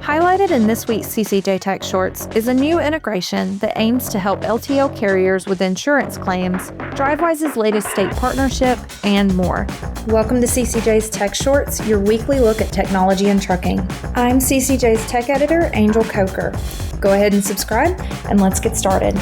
Highlighted in this week's CCJ Tech Shorts is a new integration that aims to help LTL carriers with insurance claims, Drivewyze's latest state partnership, and more. Welcome to CCJ's Tech Shorts, your weekly look at technology and trucking. I'm CCJ's tech editor, Angel Coker. Go ahead and subscribe, and let's get started.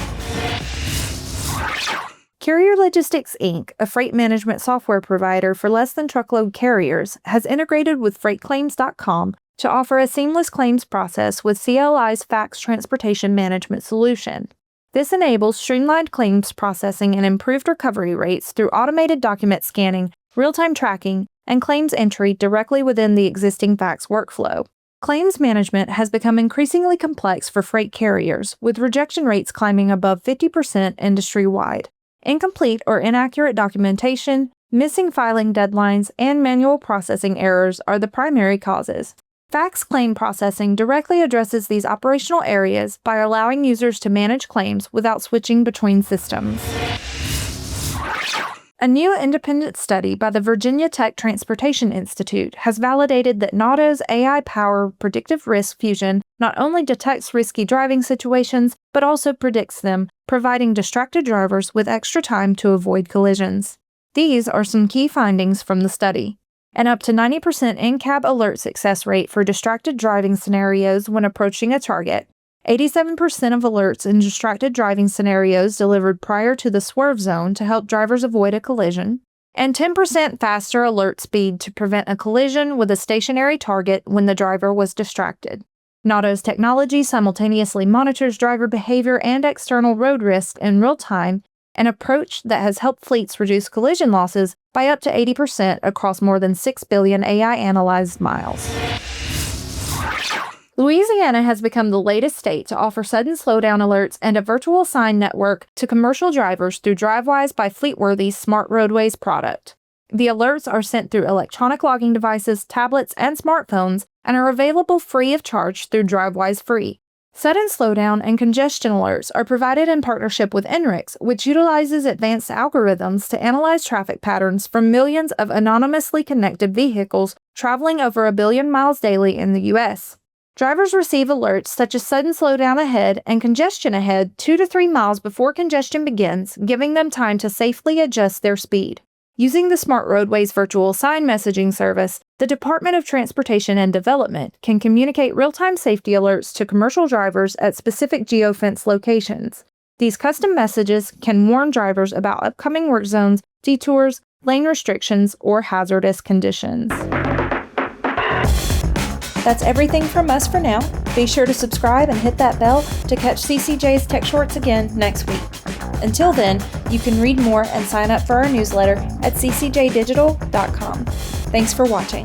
Carrier Logistics, Inc., a freight management software provider for less-than-truckload carriers, has integrated with FreightClaims.com to offer a seamless claims process with CLI's fax transportation management solution. This enables streamlined claims processing and improved recovery rates through automated document scanning, real-time tracking, and claims entry directly within the existing fax workflow. Claims management has become increasingly complex for freight carriers, with rejection rates climbing above 50% industry-wide. Incomplete or inaccurate documentation, missing filing deadlines, and manual processing errors are the primary causes. Fax claim processing directly addresses these operational areas by allowing users to manage claims without switching between systems. A new independent study by the Virginia Tech Transportation Institute has validated that Nauto's AI-powered predictive risk fusion not only detects risky driving situations, but also predicts them, providing distracted drivers with extra time to avoid collisions. These are some key findings from the study. An up to 90% in-cab alert success rate for distracted driving scenarios when approaching a target, 87% of alerts in distracted driving scenarios delivered prior to the swerve zone to help drivers avoid a collision, and 10% faster alert speed to prevent a collision with a stationary target when the driver was distracted. Nauto's technology simultaneously monitors driver behavior and external road risk in real time, an approach that has helped fleets reduce collision losses by up to 80% across more than 6 billion AI-analyzed miles. Louisiana has become the latest state to offer sudden slowdown alerts and a virtual sign network to commercial drivers through Drivewyze by Fleetworthy's Smart Roadways product. The alerts are sent through electronic logging devices, tablets, and smartphones and are available free of charge through Drivewyze Free. Sudden slowdown and congestion alerts are provided in partnership with INRIX, which utilizes advanced algorithms to analyze traffic patterns from millions of anonymously connected vehicles traveling over 1 billion miles daily in the U.S. Drivers receive alerts such as sudden slowdown ahead and congestion ahead 2 to 3 miles before congestion begins, giving them time to safely adjust their speed. Using the Smart Roadways virtual sign messaging service, the Department of Transportation and Development can communicate real-time safety alerts to commercial drivers at specific geofence locations. These custom messages can warn drivers about upcoming work zones, detours, lane restrictions, or hazardous conditions. That's everything from us for now. Be sure to subscribe and hit that bell to catch CCJ's Tech Shorts again next week. Until then, you can read more and sign up for our newsletter at ccjdigital.com. Thanks for watching.